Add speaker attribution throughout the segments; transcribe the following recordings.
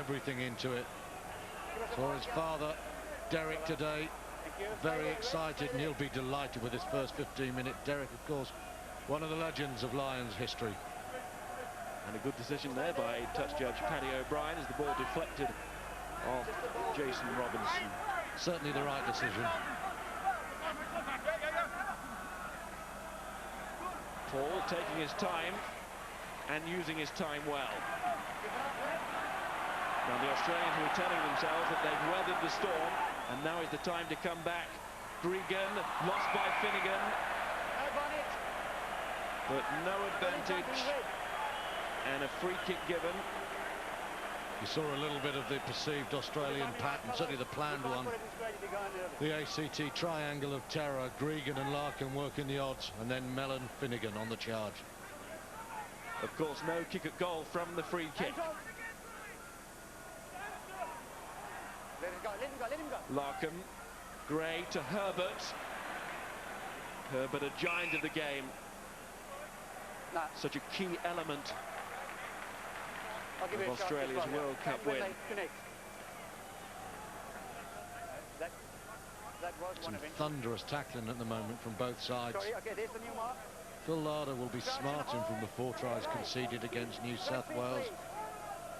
Speaker 1: everything into it. For his father, Derek, today, very excited, and he'll be delighted with his first 15-minute. Derek, of course, one of the legends of Lions history.
Speaker 2: And a good decision there by touch judge Paddy O'Brien as the ball deflected off Jason Robinson.
Speaker 1: Certainly the right decision.
Speaker 2: Paul taking his time and using his time well. Now the Australians were telling themselves that they've weathered the storm, and now is the time to come back. Gregan, lost by Finnegan, but no advantage, and a free kick given.
Speaker 1: You saw a little bit of the perceived Australian pattern, certainly the planned one. The ACT triangle of terror, Gregan and Larkin working the odds, and then Mellon, Finnegan on the charge.
Speaker 2: Of course, no kick at goal from the free kick. Larkin, Gray to Herbert. Herbert, a giant of the game. Such a key element of Australia's World Cup win.
Speaker 1: Some thunderous tackling at the moment from both sides. Phil Larder will be smarting from the 4 tries conceded against New South Wales.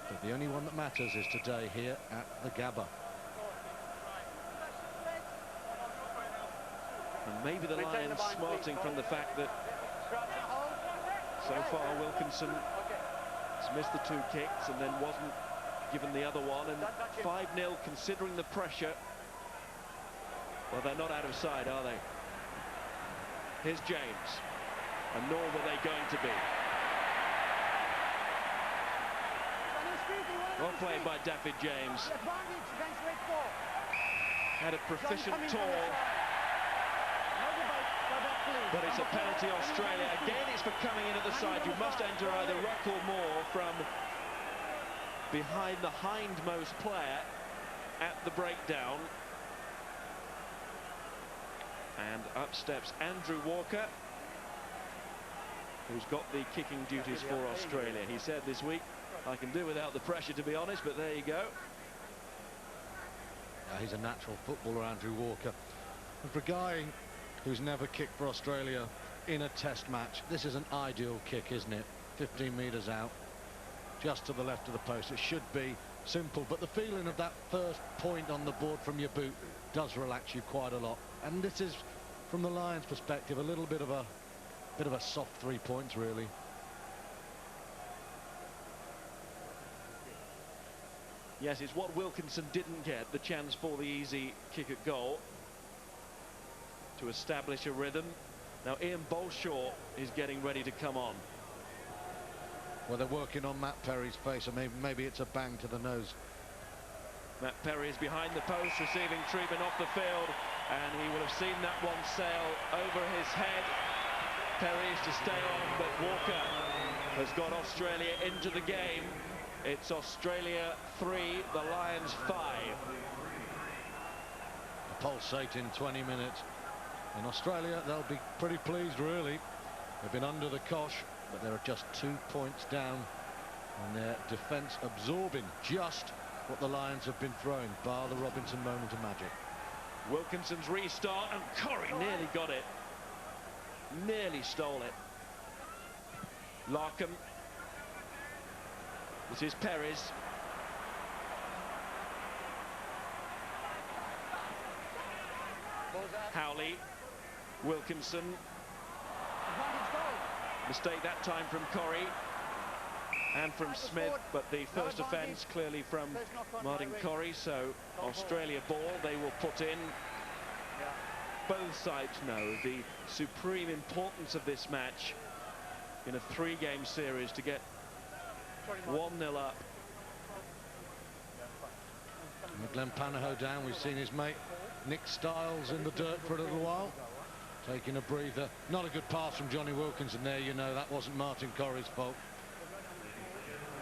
Speaker 1: But the only one that matters is today here at the Gabba.
Speaker 2: And maybe the Lions smarting from the fact that so far Wilkinson has missed the 2 kicks and then wasn't given the other one, and 5-0 considering the pressure. Well, they're not out of sight, are they? Here's James, and nor were they going to be. Well played by Daffyd James. Had a proficient tour, but it's a penalty Australia. Again, it's for coming in at the side. You must enter either ruck or more from behind the hindmost player at the breakdown. And up steps Andrew Walker, who's got the kicking duties for Australia. He said this week, I can do without the pressure, to be honest, but there you go.
Speaker 1: He's a natural footballer, Andrew Walker. And for a guy who's never kicked for Australia in a test match, this is an ideal kick, isn't it? 15 metres out, just to the left of the post. It should be simple, but the feeling of that first point on the board from your boot does relax you quite a lot. And this is, from the Lions' perspective, a little bit of a soft 3 points, really.
Speaker 2: Yes, it's what Wilkinson didn't get, the chance for the easy kick at goal to establish a rhythm. Now Ian Bolshaw is getting ready to come on.
Speaker 1: Well, they're working on Matt Perry's face, and maybe it's a bang to the nose.
Speaker 2: Matt Perry is behind the post, receiving treatment off the field, and he will have seen that one sail over his head. Perry is to stay on, but Walker has got Australia into the game. It's Australia 3, the Lions 5.
Speaker 1: A pulsating 20 minutes. In Australia, they'll be pretty pleased, really. They've been under the cosh, but they're just 2 points down, and their defence absorbing just what the Lions have been throwing, bar the Robinson moment of magic.
Speaker 2: Wilkinson's restart, and Corrie nearly got it. Nearly stole it. Larkham. This is Perez. Howley. Wilkinson. Mistake that time from Corrie and from Smith, but the first offence clearly from Martin Corrie, so Australia ball they will put in. Both sides know the supreme importance of this match in a 3-game series to get 1-0 up.
Speaker 1: Glenn Panaho down. We've seen his mate Nick Stiles in the dirt for a little while, taking a breather. Not a good pass from Johnny Wilkinson there, you know. That wasn't Martin Corrie's fault.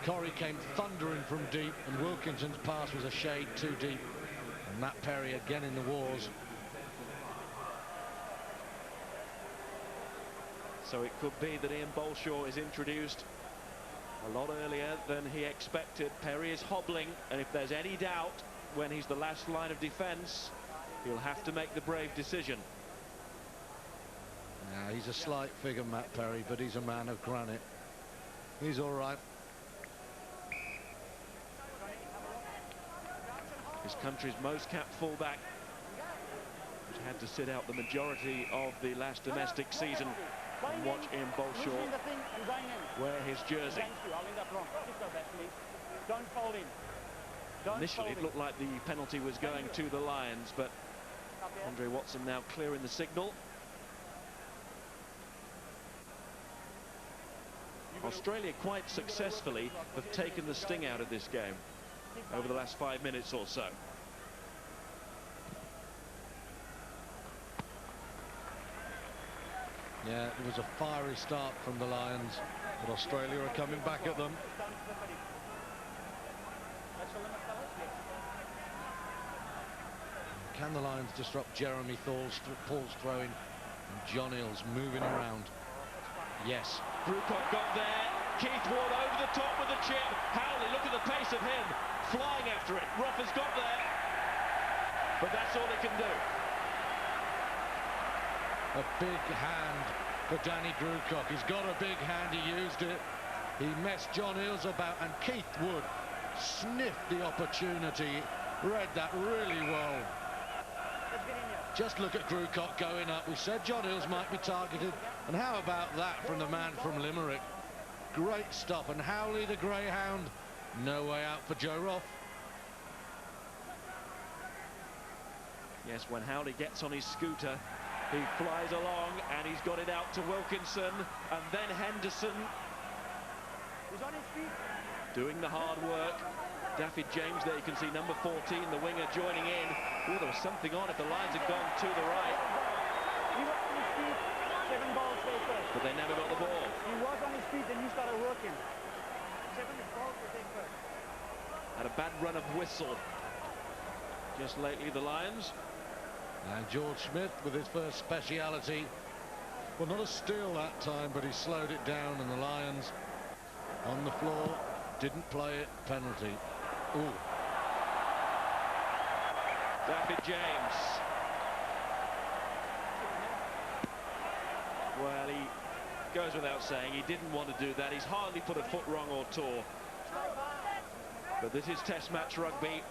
Speaker 1: Corrie came thundering from deep, and Wilkinson's pass was a shade too deep. And Matt Perry again in the wars.
Speaker 2: So it could be that Ian Bolshaw is introduced A lot earlier than he expected. Perry is hobbling, and if there's any doubt when he's the last line of defence, he'll have to make the brave decision.
Speaker 1: Yeah, he's a slight figure, Matt Perry, but he's a man of granite. He's all right.
Speaker 2: His country's most capped fullback, who's had to sit out the majority of the last domestic season, and watch Ian Bolshaw wear his jersey. Initially it looked like the penalty was going to the Lions, but Andre Watson now clearing the signal. Australia quite successfully have taken the sting out of this game over the last 5 minutes or so.
Speaker 1: Yeah, it was a fiery start from the Lions, but Australia are coming back at them. Can the Lions disrupt Jeremy Paul's throwing, and John Eales moving around? Yes.
Speaker 2: Grewcock got there. Keith Wood over the top with the chip. Howley, look at the pace of him, flying after it. Rough has got there, but that's all he can do.
Speaker 1: A big hand for Danny Grewcock. He's got a big hand, he used it. He messed John Eales about, and Keith Wood sniffed the opportunity, read that really well. Just look at Grewcock going up. We said John Eales might be targeted, and how about that from the man from Limerick? Great stuff. And Howley, the greyhound, no way out for Joe Roth.
Speaker 2: Yes, when Howley gets on his scooter, he flies along, and he's got it out to Wilkinson, and then Henderson.
Speaker 3: He's on his feet.
Speaker 2: Doing the hard work. Daffyd James there, you can see number 14, the winger, joining in. Oh, there was something on if the Lions had gone to the right.
Speaker 3: He was on his feet, 7 balls there first.
Speaker 2: But they never got the ball.
Speaker 3: He was on his feet, then he started working. 7 balls were there first.
Speaker 2: Had a bad run of whistle just lately, the Lions.
Speaker 1: And George Smith with his first speciality. Well, not a steal that time, but he slowed it down, and the Lions on the floor didn't play it. Penalty. Ooh.
Speaker 2: Daffyd James. Well, he goes without saying he didn't want to do that. He's hardly put a foot wrong or tore. But this is Test match rugby.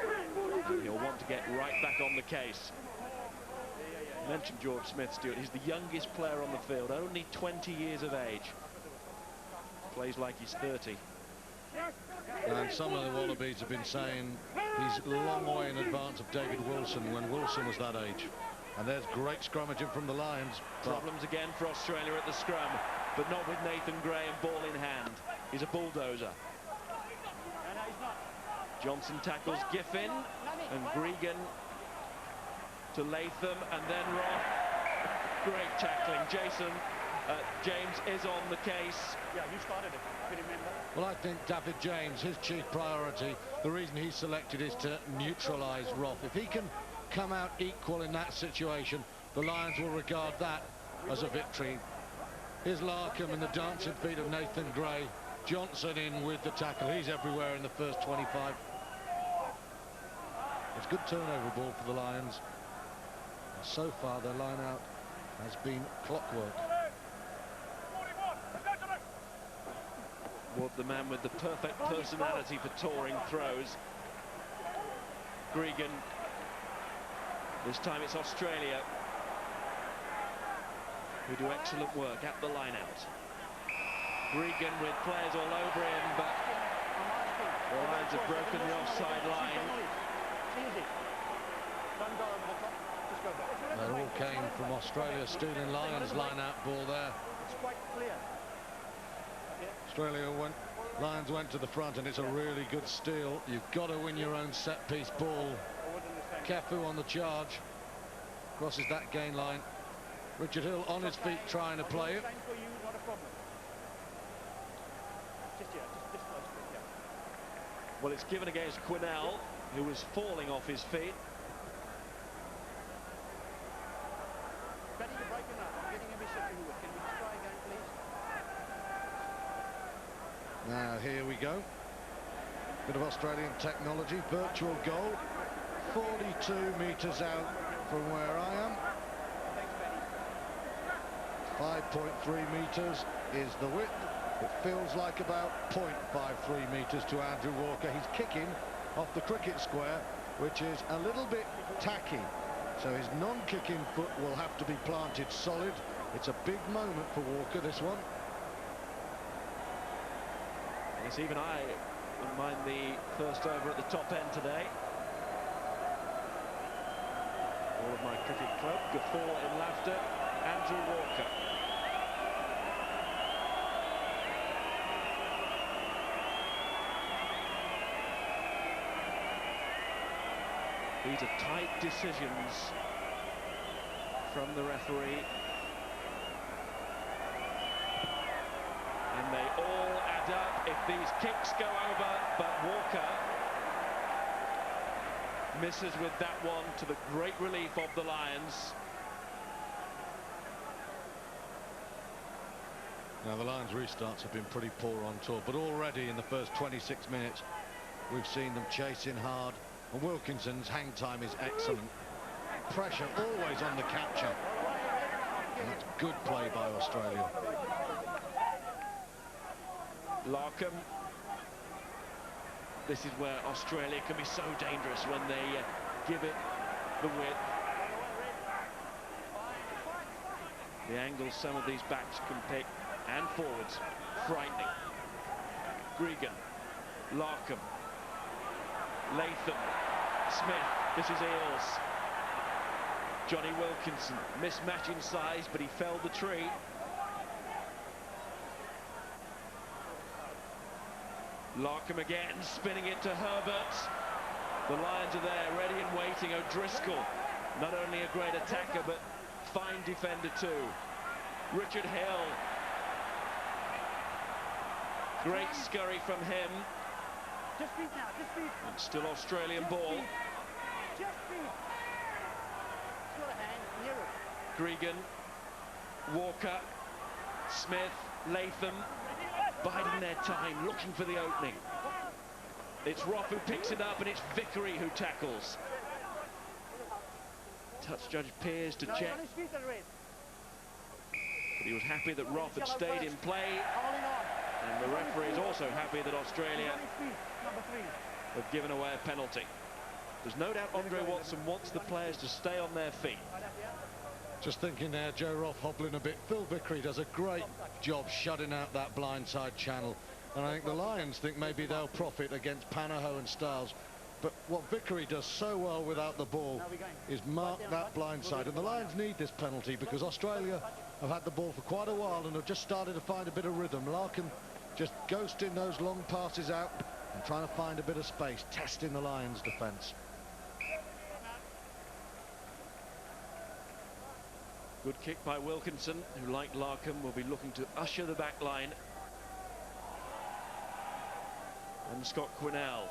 Speaker 2: And he'll want to get right back on the case. You mentioned George Smith, Stuart. He's the youngest player on the field, only 20 years of age. Plays like he's 30.
Speaker 1: And some of the Wallabies have been saying he's a long way in advance of David Wilson when Wilson was that age. And there's great scrummaging from the Lions.
Speaker 2: Problems again for Australia at the scrum, but not with Nathan Gray and ball in hand. He's a bulldozer. Johnson tackles Giffin, and Gregan to Latham, and then Roth. Great tackling. James is on the case.
Speaker 3: Yeah, you started it, if you remember.
Speaker 1: Well, I think Daffyd James, his chief priority, the reason he's selected is to neutralise Roth. If he can come out equal in that situation, the Lions will regard that as a victory. Here's Larkham and the dancing feet of Nathan Gray. Johnson in with the tackle. He's everywhere in the first 25. It's good turnover ball for the Lions. And so far, their line-out has been clockwork.
Speaker 2: Wood, the man with the perfect personality for touring throws. Gregan. This time it's Australia who do excellent work at the line-out. Gregan with players all over him, but the Lions have broken the offside line.
Speaker 1: That all came from Australia stealing Lions line-out ball there.
Speaker 3: It's quite clear.
Speaker 1: Lions went to the front, and it's a really good steal. You've got to win your own set-piece ball. Kefu on the charge. Crosses that gain line. Richard Hill on his feet trying to play it.
Speaker 2: Well, it's given against Quinnell, who was falling off his feet.
Speaker 1: Now here we go. Bit of Australian technology, virtual goal. 42 metres out from where I am. 5.3 metres is the width. It feels like about 0.53 metres to Andrew Walker. He's kicking off the cricket square, which is a little bit tacky. So his non-kicking foot will have to be planted solid. It's a big moment for Walker, this one.
Speaker 2: Yes, even I wouldn't mind the first over at the top end today. All of my cricket club, guffaw in laughter, Andrew Walker. These are tight decisions from the referee. And they all add up if these kicks go over, but Walker misses with that one, to the great relief of the Lions.
Speaker 1: Now the Lions restarts have been pretty poor on tour, but already in the first 26 minutes we've seen them chasing hard, and Wilkinson's hang time is excellent. Pressure always on the capture, and that's good play by Australia.
Speaker 2: Larkham. This is where Australia can be so dangerous, when they give it the width. The angles some of these backs can pick, and forwards, frightening. Gregan, Larkham, Latham, Smith. This is Eales. Johnny Wilkinson, mismatch in size, but he felled the tree. Larkham again, spinning it to Herbert. The Lions are there, ready and waiting. O'Driscoll, not only a great attacker, but fine defender too. Richard Hill. Great scurry from him.
Speaker 3: Just beat now, just beat.
Speaker 2: And still Australian ball.
Speaker 3: Just beat. Still a hand, near it.
Speaker 2: Gregan, Walker, Smith, Latham, biding their time, looking for the opening. It's Roth who picks it up, and it's Vickery who tackles. Touch judge appears to check, but he was happy that Roth had stayed in play, and the referee is also happy that Australia have given away a penalty. There's no doubt Andre Watson wants the players to stay on their feet.
Speaker 1: Just thinking there, Joe Roth hobbling a bit. Phil Vickery does a great job shutting out that blindside channel, and I think the Lions think maybe they'll profit against Panaho and Styles. But what Vickery does so well without the ball is mark that blindside, and the Lions need this penalty because Australia have had the ball for quite a while and have just started to find a bit of rhythm. Larkham just ghosting those long passes out and trying to find a bit of space, testing the Lions' defence.
Speaker 2: Good kick by Wilkinson, who, like Larkham, will be looking to usher the back line. And Scott Quinnell,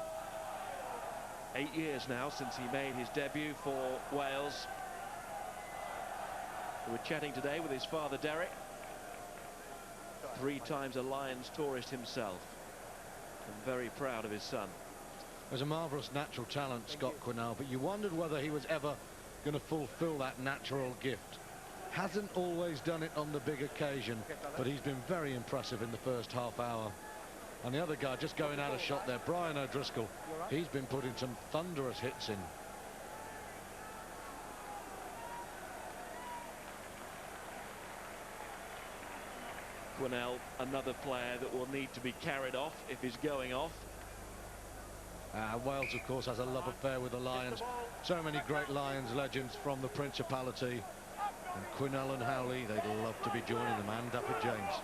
Speaker 2: 8 years now since he made his debut for Wales. We were chatting today with his father, Derek. 3 times a Lions tourist himself, and very proud of his son.
Speaker 1: There's a marvellous natural talent, Scott Quinnell, but you wondered whether he was ever going to fulfil that natural gift. Hasn't always done it on the big occasion, but he's been very impressive in the first half hour. And the other guy just going out of shot there, Brian O'Driscoll, he's been putting some thunderous hits in.
Speaker 2: Quinnell, another player that will need to be carried off if he's going off.
Speaker 1: Wales, of course, has a love affair with the Lions. So many great Lions legends from the Principality. And Quinnell and Howley, they'd love to be joining them, and Dapper James.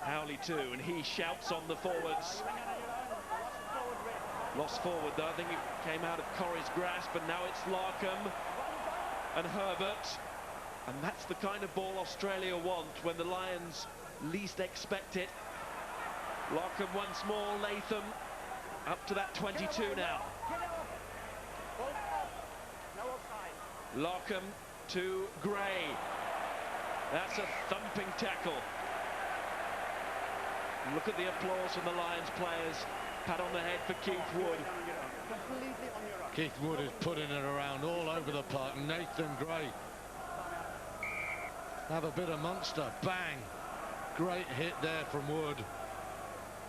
Speaker 2: Howley too, and he shouts on the forwards. Lost forward though, I think it came out of Corrie's grasp, and now it's Larkham and Herbert. And that's the kind of ball Australia want when the Lions least expect it. Larkham once more, Latham up to that 22 now. Larkham to Gray. That's a thumping tackle. Look at the applause from the Lions players. Pat on the head for Keith Wood.
Speaker 3: Completely on your right.
Speaker 1: Keith Wood is putting it around all over the park. Nathan Gray. Have a bit of Munster. Bang. Great hit there from Wood.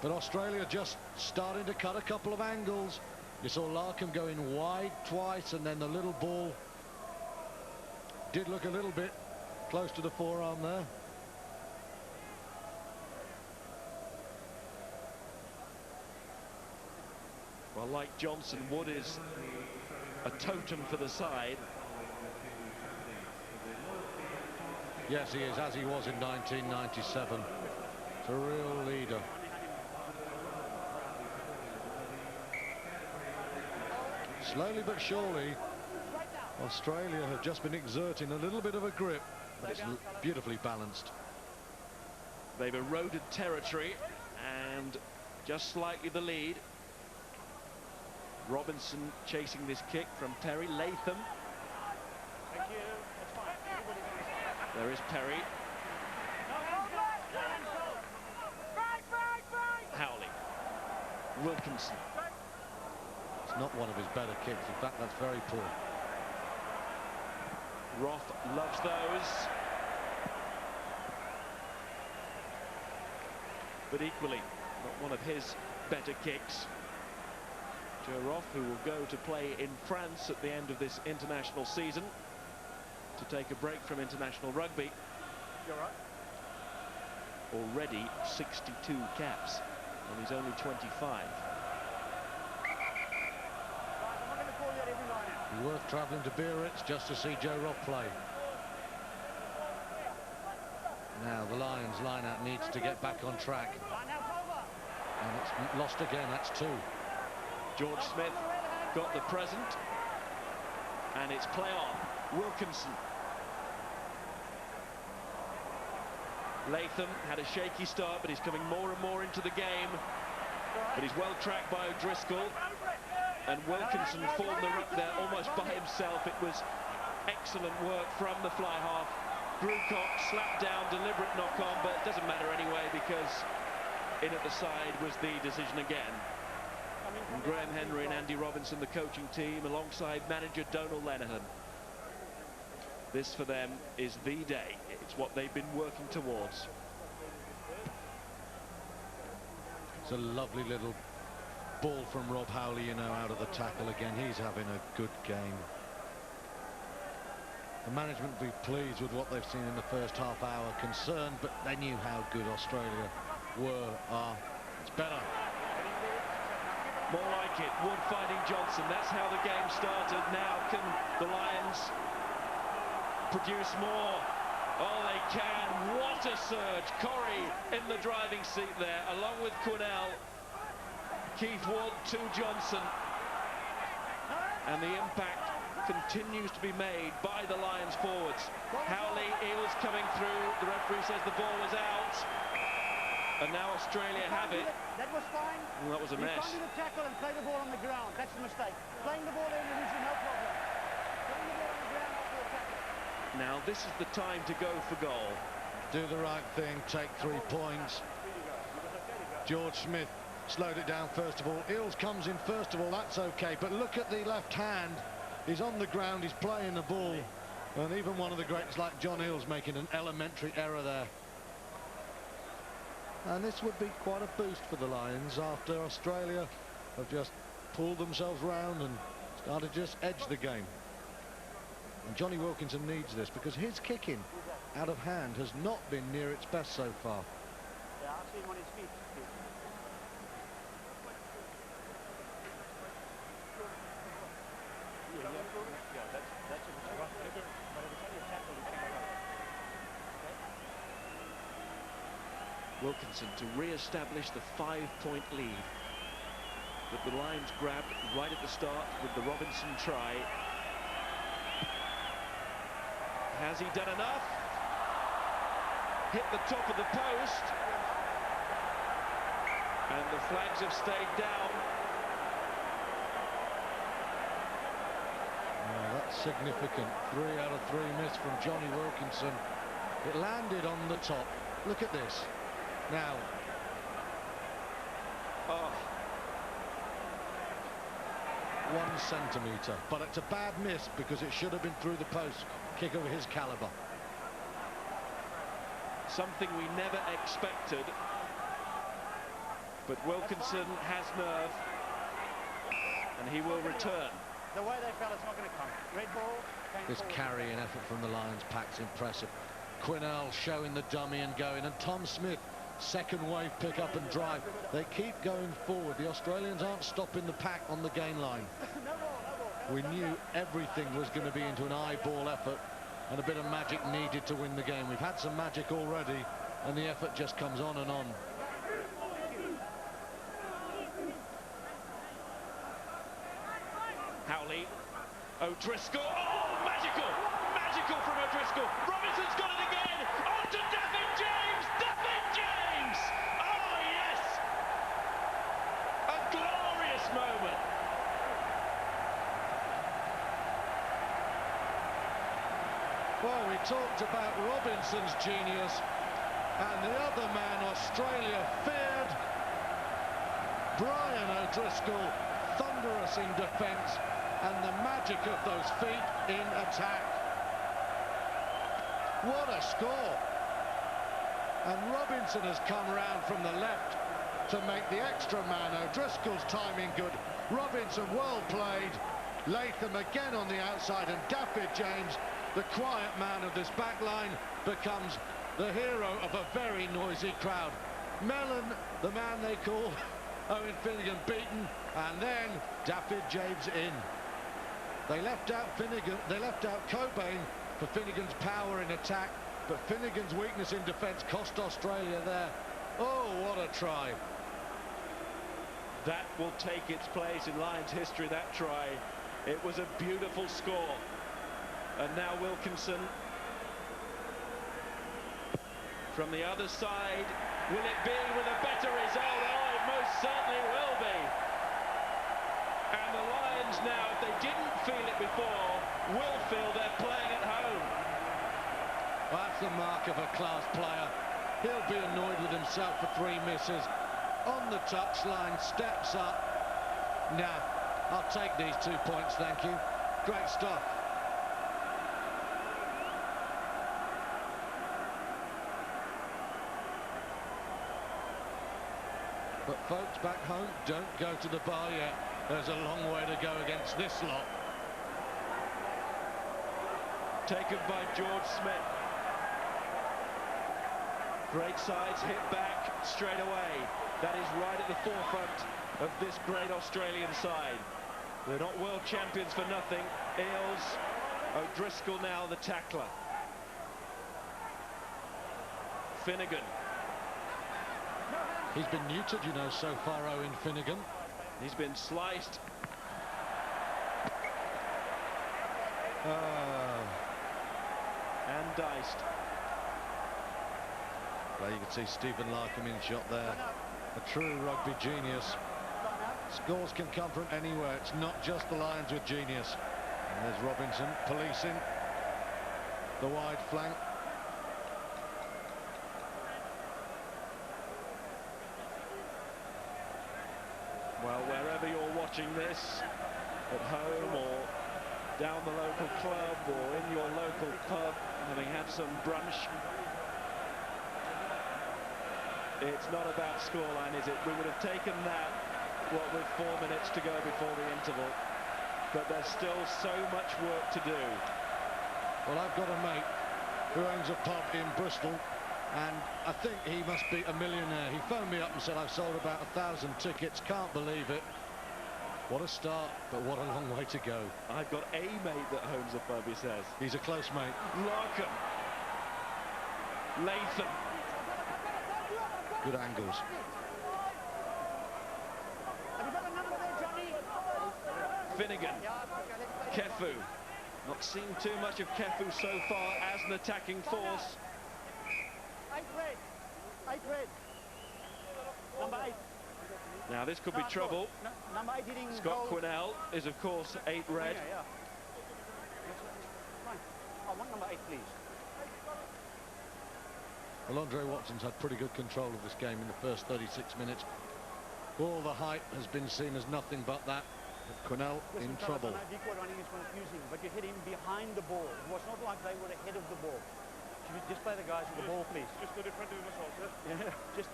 Speaker 1: But Australia just starting to cut a couple of angles. You saw Larkham going wide twice, and then the little ball did look a little bit close to the forearm there.
Speaker 2: Well, like Johnson, Wood is a totem for the side.
Speaker 1: Yes, he is, as he was in 1997. It's a real leader. Slowly but surely, Australia have just been exerting a little bit of a grip, but it's beautifully balanced.
Speaker 2: They've eroded territory and just slightly the lead. Robinson chasing this kick from Perry. Latham.
Speaker 3: Thank you. That's fine. Everybody's on the side.
Speaker 2: There is Perry. Howley. Wilkinson.
Speaker 1: It's not one of his better kicks. In fact, that's very poor.
Speaker 2: Roth loves those. But equally, not one of his better kicks. Joe Roth, who will go to play in France at the end of this international season to take a break from international rugby.
Speaker 3: You're right.
Speaker 2: Already 62 caps, and he's only 25.
Speaker 1: Worth travelling to Biarritz just to see Joe Roth play. Now the Lions line-out needs to get back on track. And it's lost again, that's 2.
Speaker 2: George Smith got the present, and it's play on. Wilkinson. Latham had a shaky start, but he's coming more and more into the game. But he's well tracked by O'Driscoll. And Wilkinson formed the ruck there almost by himself. It was excellent work from the fly half. Brewcock slapped down, deliberate knock on, but it doesn't matter anyway because in at the side was the decision again. And Graham Henry and Andy Robinson, the coaching team, alongside manager Donal Lenihan. This for them is the day. It's what they've been working towards.
Speaker 1: It's a lovely little ball from Rob Howley, you know, out of the tackle again. He's having a good game. The management will be pleased with what they've seen in the first half hour. Concerned, but they knew how good Australia are. It's better.
Speaker 2: More like it. Wood fighting Johnson. That's how the game started. Now can the Lions produce more? Oh, they can. What a surge. Corrie in the driving seat there, along with Quinnell. Keith Wood to Johnson. And the impact continues to be made by the Lions forwards. Howley, Eels coming through. The referee says the ball was out. And now Australia have it.
Speaker 3: That was fine.
Speaker 2: Well, that was a mess.
Speaker 3: You can't do the tackle and play the ball on the ground. That's the mistake. Playing the ball in is no problem. Playing the ball on the ground after the tackle.
Speaker 2: Now this is the time to go for goal.
Speaker 1: Do the right thing, take 3 points. George Smith slowed it down first of all. Eels comes in first of all, that's okay. But look at the left hand. He's on the ground, he's playing the ball. And even one of the greats like John Eales making an elementary error there. And this would be quite a boost for the Lions after Australia have just pulled themselves round and started to just edge the game. And Johnny Wilkinson needs this because his kicking out of hand has not been near its best so far.
Speaker 3: Yeah, I've seen him on his feet.
Speaker 2: Wilkinson to re-establish the 5-point lead that the Lions grabbed right at the start with the Robinson try. Has he done enough? Hit the top of the post. And the flags have stayed down.
Speaker 1: That's significant. 3 out of 3 missed from Johnny Wilkinson. It landed on the top. Look at this. Now,
Speaker 2: Oh.
Speaker 1: 1 centimetre, but it's a bad miss because it should have been through the post. Kick of his calibre.
Speaker 2: Something we never expected. But Wilkinson has nerve, and he will return.
Speaker 3: The way they fell, it's not going to come. Red ball.
Speaker 1: This carrying effort from the Lions pack's impressive. Quinnell showing the dummy and going, and Tom Smith, second wave pick up and drive. They keep going forward. The Australians aren't stopping the pack on the gain line. We knew everything was going to be into an eyeball effort, and a bit of magic needed to win the game. We've had some magic already, and the effort just comes on and on.
Speaker 2: Howley, O'Driscoll, oh, magical! Magical from O'Driscoll. Robinson's got it again, on to David James! David James! Oh, yes! A glorious moment.
Speaker 1: Well, we talked about Robinson's genius, and the other man Australia feared, Brian O'Driscoll, thunderous in defence, and the magic of those feet in attack. What a score! And Robinson has come round from the left to make the extra man. O'Driscoll's timing good. Robinson well played. Latham again on the outside, and David James, the quiet man of this back line, becomes the hero of a very noisy crowd. Mellon, the man they call Owen Finnegan, beaten, and then David James in. They left out Finnegan, they left out Cobain for Finnegan's power in attack, but Finnegan's weakness in defence cost Australia there. Oh, what a try.
Speaker 2: That will take its place in Lions history, that try. It was a beautiful score. And now Wilkinson from the other side. Will it be with a better result? Oh, it most certainly will be. And the Lions now, if they didn't feel it before, will feel they're playing at home.
Speaker 1: That's the mark of a class player. He'll be annoyed with himself for 3 misses. On the touchline, steps up. Nah, I'll take these 2 points, thank you. Great stuff. But folks back home, don't go to the bar yet. There's a long way to go against this lot.
Speaker 2: Taken by George Smith. Great sides, hit back straight away. That is right at the forefront of this great Australian side. They're not world champions for nothing. Eales, O'Driscoll now the tackler. Finnegan.
Speaker 1: He's been neutered, you know, so far, Owen Finnegan.
Speaker 2: He's been sliced. And diced.
Speaker 1: Well, you can see Stephen Larkham in shot there. A true rugby genius. Scores can come from anywhere. It's not just the Lions with genius. And there's Robinson policing the wide flank.
Speaker 2: Well, wherever you're watching this, at home or down the local club or in your local pub, having had some brunch, it's not about scoreline, is it? We would have taken that, what, with 4 minutes to go before the interval. But there's still so much work to do.
Speaker 1: Well, I've got a mate who owns a pub in Bristol, and I think he must be a millionaire. He phoned me up and said, I've sold about 1,000 tickets, can't believe it. What a start, but what a long way to go.
Speaker 2: I've got a mate that owns a pub, he says.
Speaker 1: He's a close mate.
Speaker 2: Larkham. Latham.
Speaker 1: Good angles.
Speaker 3: Have you got a number there, Johnny?
Speaker 2: Finnegan. Kefu. Not seen too much of Kefu so far as an attacking force.
Speaker 3: 8 red. 8 red. Number 8.
Speaker 2: Now this could be trouble.
Speaker 3: Number 8 hitting
Speaker 2: Scott
Speaker 3: goal.
Speaker 2: Quinnell is of course 8 red.
Speaker 3: Yeah. Fine. I want number 8, please.
Speaker 1: Well, Andre Watson's had pretty good control of this game in the first 36 minutes. All the hype has been seen as nothing but that. Quinnell in trouble.
Speaker 3: I don't think it's confusing, but you hit him behind the ball. It was not like they were ahead of the ball. Just play the guys with the ball, please.
Speaker 4: Just the different muscles,
Speaker 3: yeah? Yeah,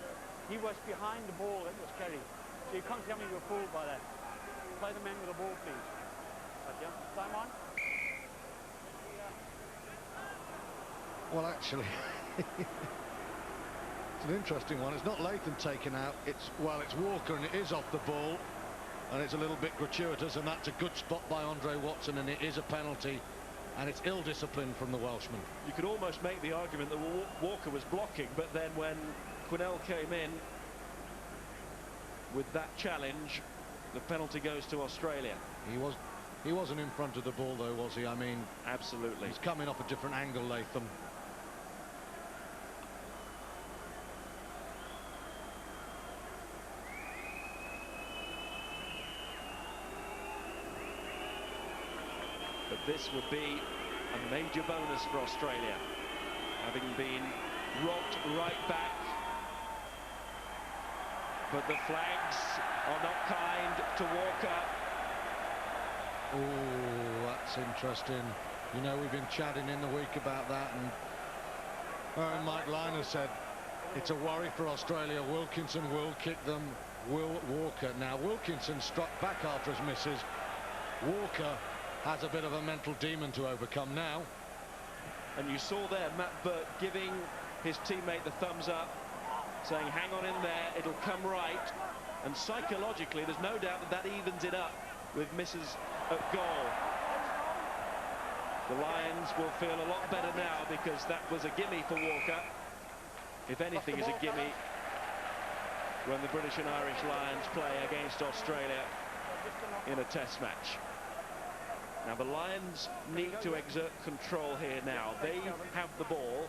Speaker 3: he was behind the ball that was carried. So you can't tell me you were fooled by that. Play the man with the ball, please. But yeah, time on.
Speaker 1: Well, actually, it's an interesting one. It's not Latham taken out. It's Walker, and it is off the ball. And it's a little bit gratuitous, and that's a good spot by Andre Watson, and it is a penalty, and it's ill-discipline from the Welshman.
Speaker 2: You could almost make the argument that Walker was blocking, but then when Quinnell came in with that challenge, the penalty goes to Australia.
Speaker 1: He wasn't in front of the ball, though, was he? I mean,
Speaker 2: absolutely.
Speaker 1: He's coming off a different angle, Latham.
Speaker 2: But this would be a major bonus for Australia, having been rocked right back. But the flags are not kind to Walker.
Speaker 1: Oh, that's interesting. You know, we've been chatting in the week about that, and Mike Liner said it's a worry for Australia. Wilkinson will kick them, will Walker. Now, Wilkinson struck back after his misses. Walker has a bit of a mental demon to overcome now.
Speaker 2: And you saw there Matt Burt giving his teammate the thumbs up, saying hang on in there, it'll come right. And psychologically there's no doubt that that evens it up with misses at goal. The Lions will feel a lot better now because that was a gimme for Walker. If anything is a gimme when the British and Irish Lions play against Australia in a test match. Now the Lions need to exert control here now. They have the ball.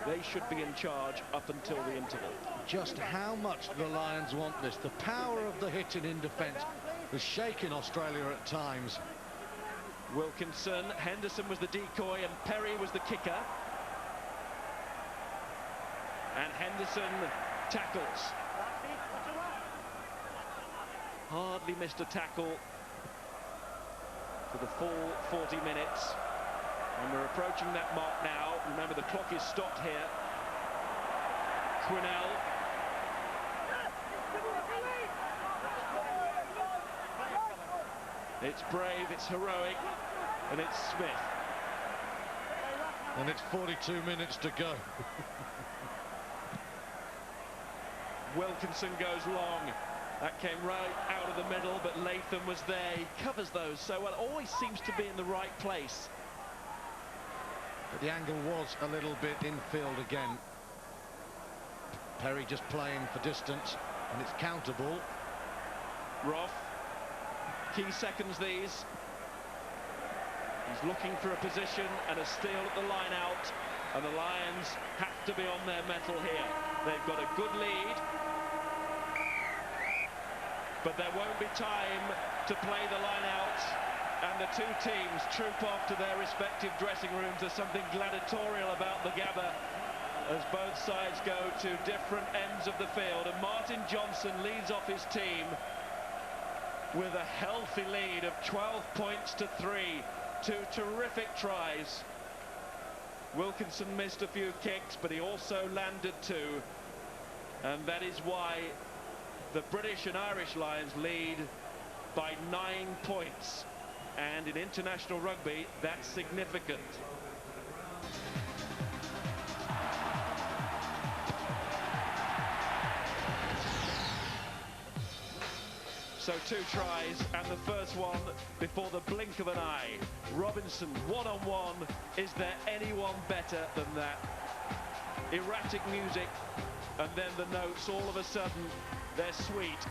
Speaker 2: They should be in charge up until the interval.
Speaker 1: Just how much the Lions want this. The power of the hitting in defence was shaking Australia at times.
Speaker 2: Wilkinson, Henderson was the decoy and Perry was the kicker. And Henderson tackles. Hardly missed a tackle for the full 40 minutes. And we're approaching that mark now. Remember, the clock is stopped here. Quinnell. It's brave, it's heroic, and it's Smith.
Speaker 1: And it's 42 minutes to go.
Speaker 2: Wilkinson goes long. That came right out of the middle, but Latham was there. He covers those so well. Always seems to be in the right place.
Speaker 1: But the angle was a little bit infield again. Perry just playing for distance, and it's countable.
Speaker 2: Roth, key seconds these. He's looking for a position and a steal at the line out, and the Lions have to be on their mettle here. They've got a good lead, but there won't be time to play the line out, and the two teams troop off to their respective dressing rooms. There's something gladiatorial about the Gabba as both sides go to different ends of the field, and Martin Johnson leads off his team with a healthy lead of 12 points to 3. Two terrific tries. Wilkinson missed a few kicks, but he also landed 2, and that is why the British and Irish Lions lead by 9 points, and in international rugby that's significant. So 2 tries, and the first one before the blink of an eye. Robinson one-on-one. Is there anyone better than that? Erratic music, and then the notes, all of a sudden, they're sweet.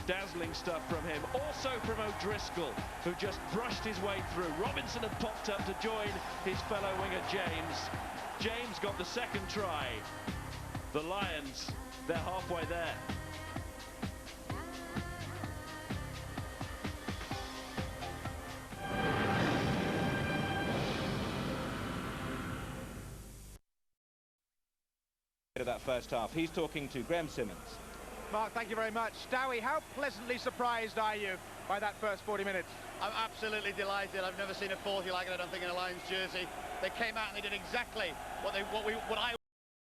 Speaker 2: Dazzling stuff from him. Also from O'Driscoll, who just brushed his way through. Robinson had popped up to join his fellow winger James. James got the second try. The Lions, they're halfway there. That
Speaker 4: first half. He's talking to Graham Simmons.
Speaker 5: Mark, thank you very much. Dowie, how pleasantly surprised are you by that first 40 minutes?
Speaker 6: I'm absolutely delighted. I've never seen a 40 like it, I don't think, in a Lions jersey. They came out and they did exactly what I